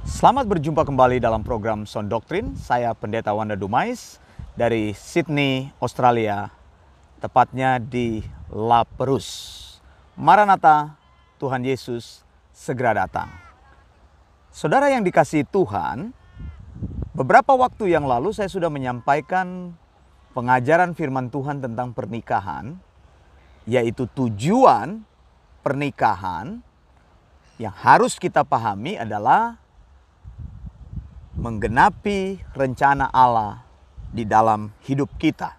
Selamat berjumpa kembali dalam program Sound Doctrine. Saya Pendeta Wanda Dumais dari Sydney, Australia, tepatnya di La Perouse. Maranatha, Tuhan Yesus segera datang. Saudara yang dikasihi Tuhan, beberapa waktu yang lalu saya sudah menyampaikan pengajaran firman Tuhan tentang pernikahan, yaitu tujuan pernikahan yang harus kita pahami adalah menggenapi rencana Allah di dalam hidup kita.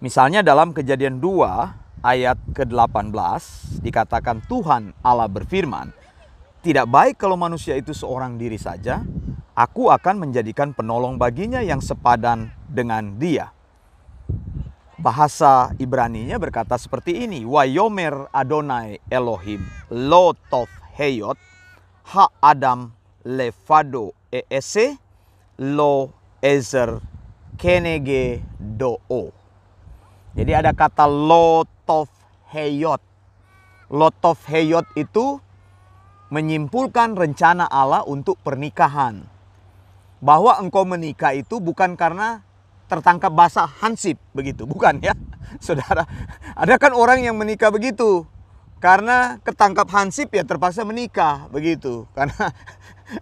Misalnya dalam Kejadian 2 ayat ke-18 dikatakan Tuhan Allah berfirman, "Tidak baik kalau manusia itu seorang diri saja, aku akan menjadikan penolong baginya yang sepadan dengan dia." Bahasa Ibraninya berkata seperti ini, "Wayomer Adonai Elohim lo tov heyot ha Adam levado ese lo ezer kenege doo." Jadi ada kata lo tov heyot. Lo tov heyot itu menyimpulkan rencana Allah untuk pernikahan. Bahwa engkau menikah itu bukan karena tertangkap basah hansip begitu, bukan ya. Saudara, ada kan orang yang menikah begitu karena ketangkap hansip ya terpaksa menikah begitu. Karena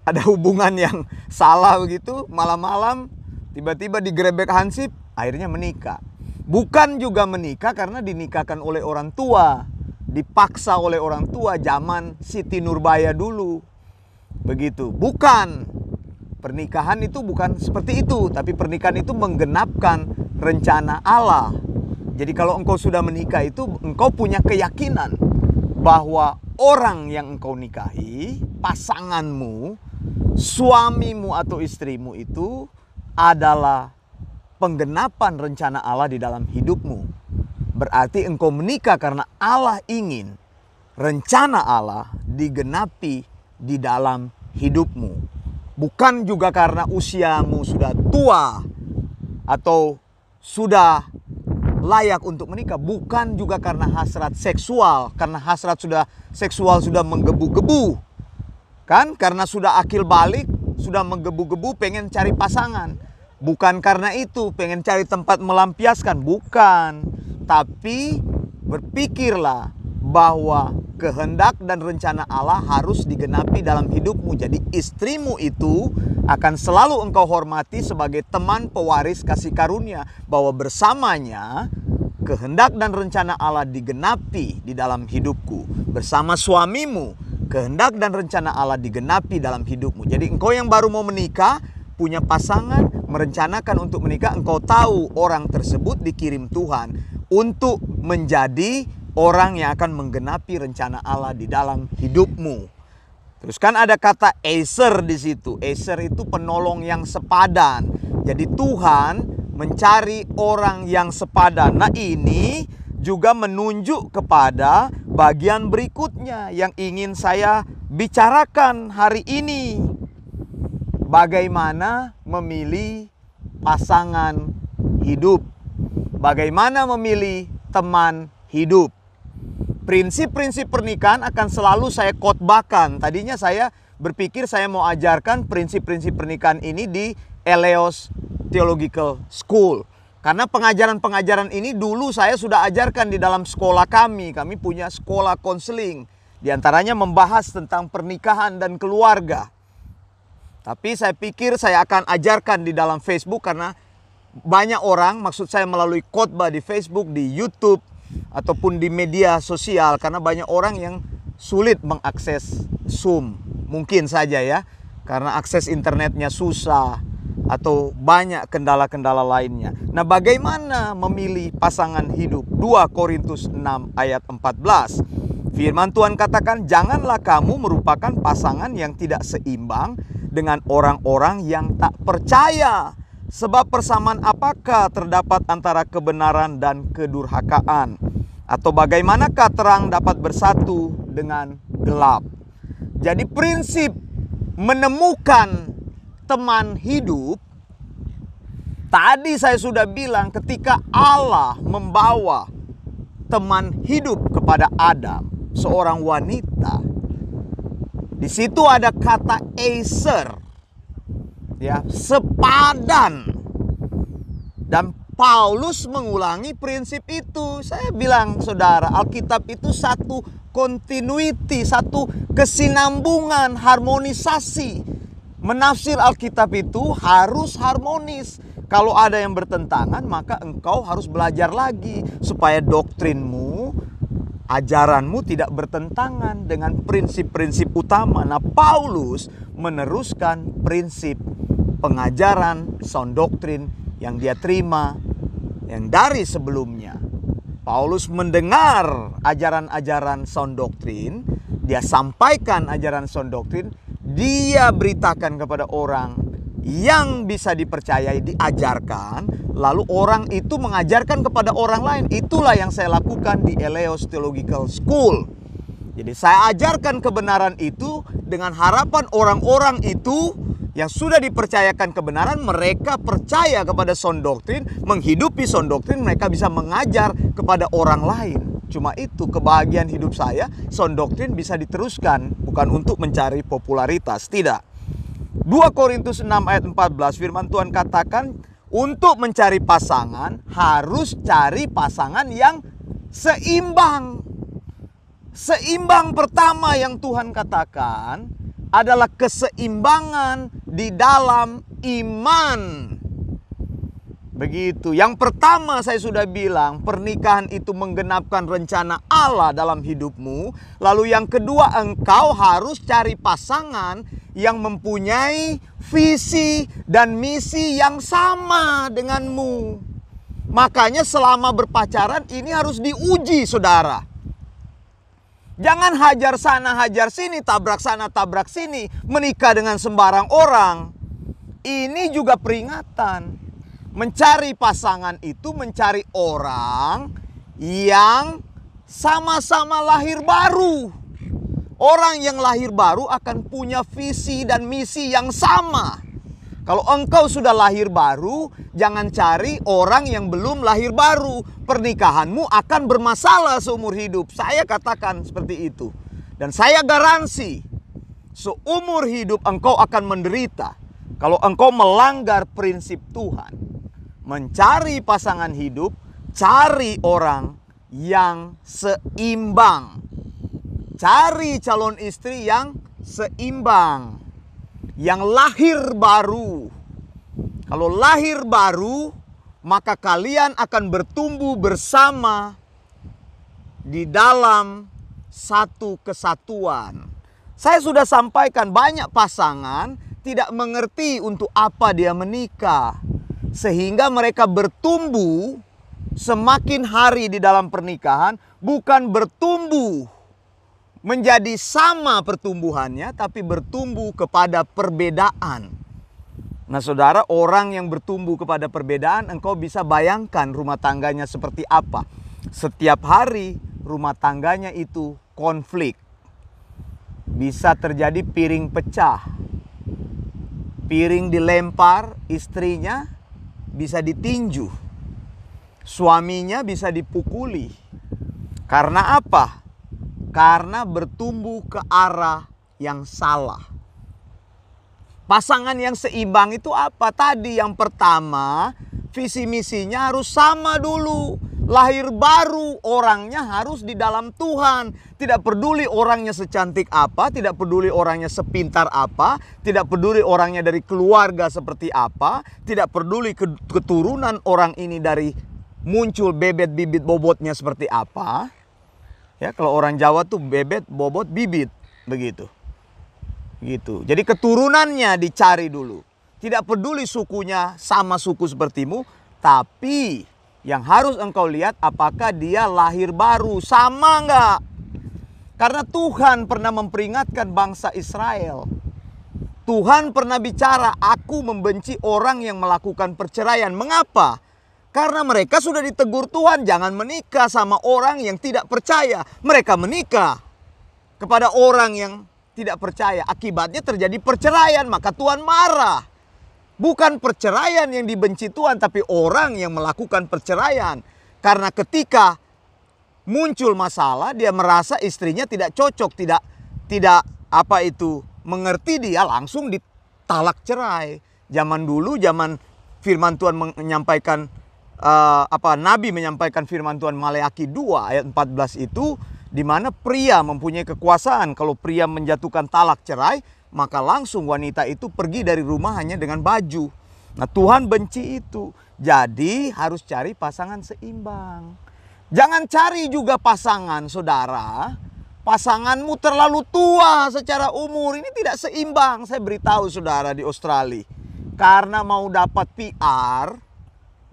ada hubungan yang salah begitu, malam-malam tiba-tiba digerebek hansip, akhirnya menikah. Bukan juga menikah karena dinikahkan oleh orang tua, dipaksa oleh orang tua zaman Siti Nurbaya dulu. Begitu, bukan. Pernikahan itu bukan seperti itu, tapi pernikahan itu menggenapkan rencana Allah. Jadi kalau engkau sudah menikah itu engkau punya keyakinan bahwa orang yang engkau nikahi, pasanganmu, suamimu atau istrimu itu adalah penggenapan rencana Allah di dalam hidupmu. Berarti engkau menikah karena Allah ingin rencana Allah digenapi di dalam hidupmu. Bukan juga karena usiamu sudah tua atau sudah layak untuk menikah. Bukan juga karena hasrat seksual. Karena hasrat seksual sudah menggebu-gebu. Kan? Karena sudah akil balik, sudah menggebu-gebu pengen cari pasangan. Bukan karena itu pengen cari tempat melampiaskan. Bukan. Tapi berpikirlah bahwa kehendak dan rencana Allah harus digenapi dalam hidupmu. Jadi istrimu itu akan selalu engkau hormati sebagai teman pewaris kasih karunia. Bahwa bersamanya kehendak dan rencana Allah digenapi di dalam hidupku. Bersama suamimu, kehendak dan rencana Allah digenapi dalam hidupmu. Jadi engkau yang baru mau menikah, punya pasangan, merencanakan untuk menikah, engkau tahu orang tersebut dikirim Tuhan untuk menjadi orang yang akan menggenapi rencana Allah di dalam hidupmu. Terus kan ada kata eser di situ. Eser itu penolong yang sepadan. Jadi Tuhan mencari orang yang sepadan. Nah, ini juga menunjuk kepada bagian berikutnya yang ingin saya bicarakan hari ini. Bagaimana memilih pasangan hidup. Bagaimana memilih teman hidup. Prinsip-prinsip pernikahan akan selalu saya khotbahkan. Tadinya saya berpikir saya mau ajarkan prinsip-prinsip pernikahan ini di Eleos Theological School. Karena pengajaran-pengajaran ini dulu saya sudah ajarkan di dalam sekolah kami. Kami punya sekolah konseling. Di antaranya membahas tentang pernikahan dan keluarga. Tapi saya pikir saya akan ajarkan di dalam Facebook karena banyak orang, maksud saya melalui khotbah di Facebook, di YouTube, ataupun di media sosial. Karena banyak orang yang sulit mengakses Zoom. Mungkin saja ya, karena akses internetnya susah atau banyak kendala-kendala lainnya. Nah, bagaimana memilih pasangan hidup? 2 Korintus 6 ayat 14. Firman Tuhan katakan, "Janganlah kamu merupakan pasangan yang tidak seimbang dengan orang-orang yang tak percaya. Sebab persamaan apakah terdapat antara kebenaran dan kedurhakaan? Atau bagaimanakah terang dapat bersatu dengan gelap?" Jadi prinsip menemukan teman hidup, tadi saya sudah bilang ketika Allah membawa teman hidup kepada Adam, seorang wanita, Di situ ada kata eser, ya, sepadan. Dan Paulus mengulangi prinsip itu. Saya bilang, saudara, Alkitab itu satu continuity, satu kesinambungan, harmonisasi. Menafsir Alkitab itu harus harmonis. Kalau ada yang bertentangan, maka engkau harus belajar lagi supaya doktrinmu, ajaranmu tidak bertentangan dengan prinsip-prinsip utama. Nah, Paulus meneruskan prinsip pengajaran sound doktrin yang dia terima yang dari sebelumnya. Paulus mendengar ajaran-ajaran sound doktrin, dia sampaikan ajaran sound doktrin, dia beritakan kepada orang yang bisa dipercayai, diajarkan, lalu orang itu mengajarkan kepada orang lain. Itulah yang saya lakukan di Eleos Theological School. Jadi saya ajarkan kebenaran itu dengan harapan orang-orang itu yang sudah dipercayakan kebenaran, mereka percaya kepada sound doktrin, menghidupi sound doktrin, mereka bisa mengajar kepada orang lain. Cuma itu kebahagiaan hidup saya, sound doktrin bisa diteruskan, bukan untuk mencari popularitas, tidak. 2 Korintus 6 ayat 14 firman Tuhan katakan, untuk mencari pasangan harus cari pasangan yang seimbang. Seimbang pertama yang Tuhan katakan adalah keseimbangan di dalam iman. Begitu. Yang pertama saya sudah bilang, pernikahan itu menggenapkan rencana Allah dalam hidupmu. Lalu yang kedua, engkau harus cari pasangan yang mempunyai visi dan misi yang sama denganmu. Makanya selama berpacaran ini harus diuji, saudara. Jangan hajar sana, hajar sini, tabrak sana, tabrak sini, menikah dengan sembarang orang. Ini juga peringatan. Mencari pasangan itu mencari orang yang sama-sama lahir baru. Orang yang lahir baru akan punya visi dan misi yang sama. Kalau engkau sudah lahir baru, jangan cari orang yang belum lahir baru. Pernikahanmu akan bermasalah seumur hidup. Saya katakan seperti itu. Dan saya garansi, seumur hidup engkau akan menderita kalau engkau melanggar prinsip Tuhan. Mencari pasangan hidup, cari orang yang seimbang. Cari calon istri yang seimbang, yang lahir baru. Kalau lahir baru, maka kalian akan bertumbuh bersama di dalam satu kesatuan. Saya sudah sampaikan, banyak pasangan tidak mengerti untuk apa dia menikah. Sehingga mereka bertumbuh semakin hari di dalam pernikahan, bukan bertumbuh menjadi sama pertumbuhannya, tapi bertumbuh kepada perbedaan. Nah, saudara, orang yang bertumbuh kepada perbedaan, engkau bisa bayangkan rumah tangganya seperti apa. Setiap hari rumah tangganya itu konflik. Bisa terjadi piring pecah. Piring dilempar, istrinya bisa ditinju. Suaminya bisa dipukuli. Karena apa? Karena bertumbuh ke arah yang salah. Pasangan yang seimbang itu apa? Tadi yang pertama, visi misinya harus sama dulu. Lahir baru, orangnya harus di dalam Tuhan. Tidak peduli orangnya secantik apa, tidak peduli orangnya sepintar apa, tidak peduli orangnya dari keluarga seperti apa, tidak peduli keturunan orang ini dari muncul bebet bibit bobotnya seperti apa. Ya, kalau orang Jawa tuh bebet, bobot, bibit, begitu. Gitu. Jadi keturunannya dicari dulu. Tidak peduli sukunya sama suku sepertimu, tapi yang harus engkau lihat apakah dia lahir baru, sama enggak? Karena Tuhan pernah memperingatkan bangsa Israel. Tuhan pernah bicara, aku membenci orang yang melakukan perceraian. Mengapa? Karena mereka sudah ditegur Tuhan, jangan menikah sama orang yang tidak percaya. Mereka menikah kepada orang yang tidak percaya. Akibatnya terjadi perceraian, maka Tuhan marah. Bukan perceraian yang dibenci Tuhan, tapi orang yang melakukan perceraian. Karena ketika muncul masalah, dia merasa istrinya tidak cocok, tidak Apa itu? Mengerti, dia langsung ditalak cerai. Zaman dulu, zaman firman Tuhan menyampaikan, Nabi menyampaikan firman Tuhan Maleakhi 2 ayat 14 itu, di mana pria mempunyai kekuasaan. Kalau pria menjatuhkan talak cerai, maka langsung wanita itu pergi dari rumah hanya dengan baju. Nah, Tuhan benci itu. Jadi harus cari pasangan seimbang. Jangan cari juga pasangan, saudara, pasanganmu terlalu tua secara umur. Ini tidak seimbang. Saya beritahu saudara di Australia, karena mau dapat PR,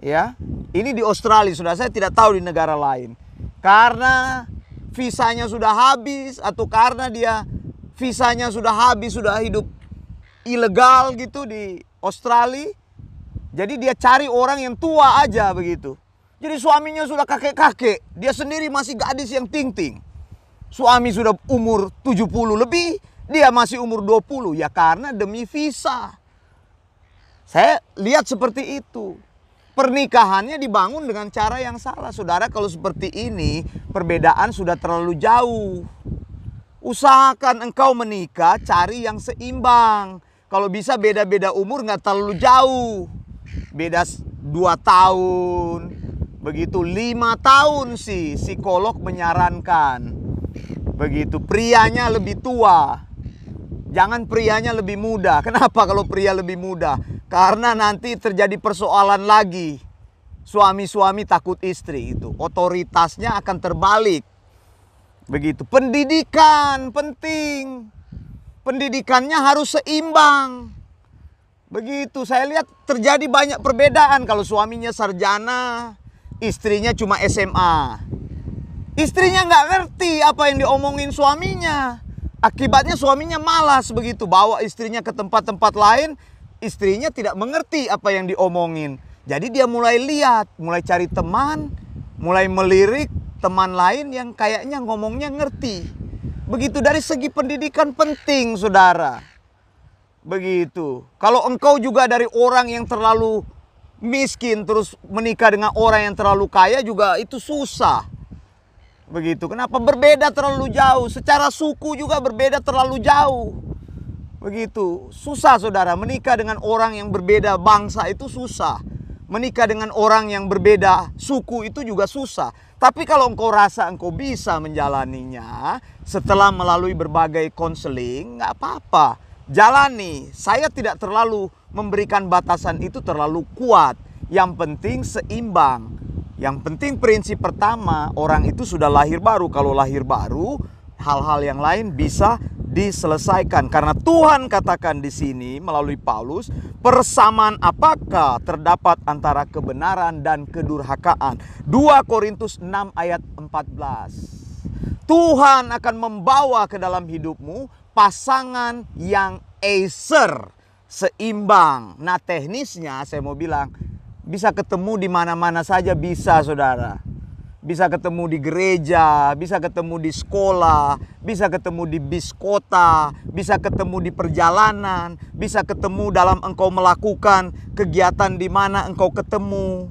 ya, ini di Australia, saudara, saya tidak tahu di negara lain. Karena visanya sudah habis, atau karena dia visanya sudah habis, sudah hidup ilegal gitu di Australia. Jadi dia cari orang yang tua aja begitu. Jadi suaminya sudah kakek-kakek, dia sendiri masih gadis yang ting-ting. Suami sudah umur 70 lebih, dia masih umur 20. Ya karena demi visa. Saya lihat seperti itu. Pernikahannya dibangun dengan cara yang salah. Saudara, kalau seperti ini, perbedaan sudah terlalu jauh. Usahakan engkau menikah, cari yang seimbang. Kalau bisa beda-beda umur, nggak terlalu jauh. Beda 2 tahun. Begitu 5 tahun sih psikolog menyarankan. Begitu, prianya lebih tua. Jangan prianya lebih muda. Kenapa kalau pria lebih muda? Karena nanti terjadi persoalan lagi. Suami-suami takut istri itu. Otoritasnya akan terbalik. Begitu. Pendidikan penting. Pendidikannya harus seimbang. Begitu. Saya lihat terjadi banyak perbedaan. Kalau suaminya sarjana, istrinya cuma SMA. Istrinya nggak ngerti apa yang diomongin suaminya. Akibatnya suaminya malas begitu. Bawa istrinya ke tempat-tempat lain. Istrinya tidak mengerti apa yang diomongin. Jadi dia mulai lihat, mulai cari teman, mulai melirik teman lain yang kayaknya ngomongnya ngerti. Begitu. Dari segi pendidikan penting, saudara. Begitu. Kalau engkau juga dari orang yang terlalu miskin terus menikah dengan orang yang terlalu kaya juga itu susah. Begitu. Kenapa? Berbeda terlalu jauh. Secara suku juga berbeda terlalu jauh. Begitu. Susah, saudara. Menikah dengan orang yang berbeda bangsa itu susah. Menikah dengan orang yang berbeda suku itu juga susah. Tapi kalau engkau rasa engkau bisa menjalaninya setelah melalui berbagai konseling, nggak apa-apa. Jalani. Saya tidak terlalu memberikan batasan itu terlalu kuat. Yang penting seimbang. Yang penting prinsip pertama, orang itu sudah lahir baru. Kalau lahir baru, hal-hal yang lain bisa diselesaikan. Karena Tuhan katakan di sini melalui Paulus, persamaan apakah terdapat antara kebenaran dan kedurhakaan. 2 Korintus 6 ayat 14. Tuhan akan membawa ke dalam hidupmu pasangan yang acer, seimbang. Nah, teknisnya saya mau bilang, bisa ketemu di mana-mana saja bisa, saudara. Bisa ketemu di gereja, bisa ketemu di sekolah, bisa ketemu di bis kota, bisa ketemu di perjalanan, bisa ketemu dalam engkau melakukan kegiatan di mana engkau ketemu.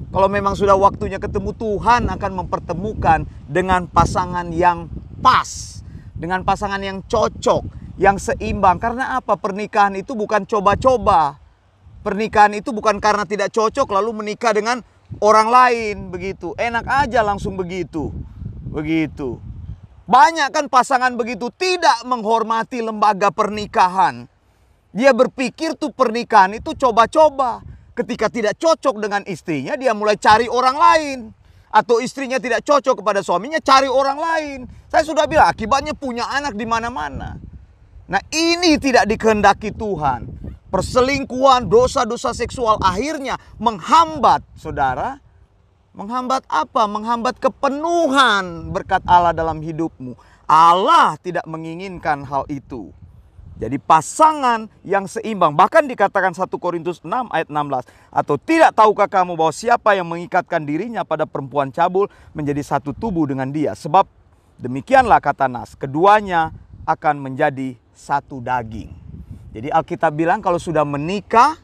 Kalau memang sudah waktunya ketemu, Tuhan akan mempertemukan dengan pasangan yang pas, dengan pasangan yang cocok, yang seimbang. Karena apa? Pernikahan itu bukan coba-coba. Pernikahan itu bukan karena tidak cocok lalu menikah dengan orang lain begitu. Enak aja langsung begitu. Begitu. Banyak kan pasangan begitu tidak menghormati lembaga pernikahan. Dia berpikir tuh pernikahan itu coba-coba. Ketika tidak cocok dengan istrinya, dia mulai cari orang lain. Atau istrinya tidak cocok kepada suaminya, cari orang lain. Saya sudah bilang akibatnya punya anak di mana-mana. Nah, ini tidak dikehendaki Tuhan. Perselingkuhan, dosa-dosa seksual akhirnya menghambat, saudara. Menghambat apa? Menghambat kepenuhan berkat Allah dalam hidupmu. Allah tidak menginginkan hal itu. Jadi pasangan yang seimbang. Bahkan dikatakan 1 Korintus 6 ayat 16. Atau tidak tahukah kamu bahwa siapa yang mengikatkan dirinya pada perempuan cabul menjadi satu tubuh dengan dia. Sebab demikianlah kata Nas, keduanya akan menjadi satu daging. Jadi Alkitab bilang kalau sudah menikah,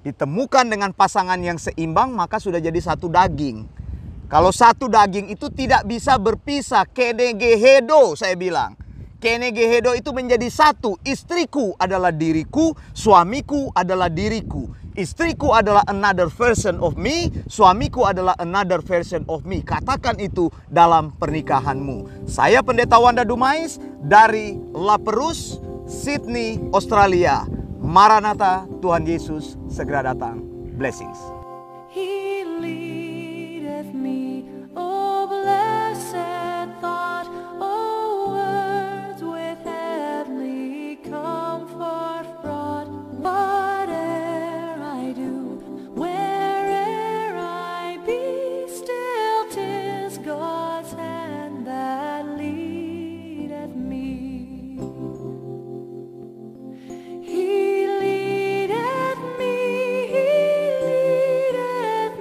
ditemukan dengan pasangan yang seimbang, maka sudah jadi satu daging. Kalau satu daging itu tidak bisa berpisah. Kedegehedo saya bilang. Kene gehedo itu menjadi satu. Istriku adalah diriku, suamiku adalah diriku. Istriku adalah another version of me, suamiku adalah another version of me. Katakan itu dalam pernikahanmu. Saya Pendeta Wanda Dumais dari La Perouse, Sydney, Australia. Maranatha, Tuhan Yesus segera datang. Blessings. He leadeth me, oh blessed thought, oh words with heavenly comfort brought. Whate'er I do, where'er I be, still 'tis God's hand that leadeth me. He leadeth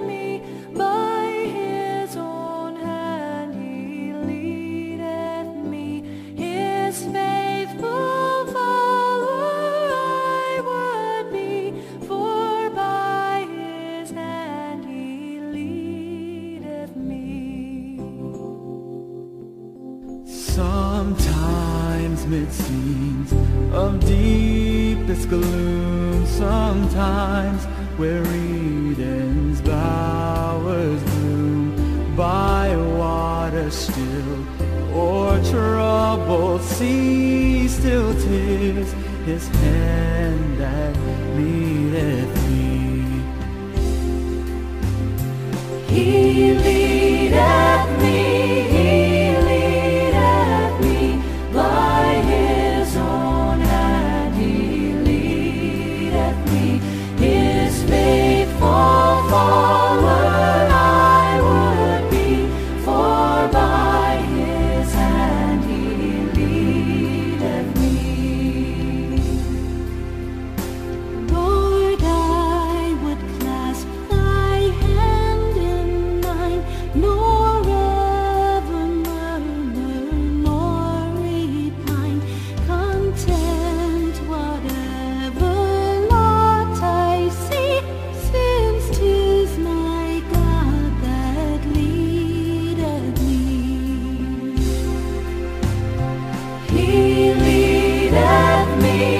me by His own hand. He leadeth me, His faithful follower I would be, for by His hand He leadeth me. Sometimes mid scenes of deepest gloom, sometimes where Eden's bowers bloom, by water still or troubled sea, still 'tis His hand that leadeth me. He leadeth me, by His own hand He leadeth me, His faithful follower I would be, for by His hand He leadeth me. Lord, I would clasp Thy hand in mine, nor ever murmur nor repine, content whatever lot I see, since 'tis my God that leadeth me. He leadeth me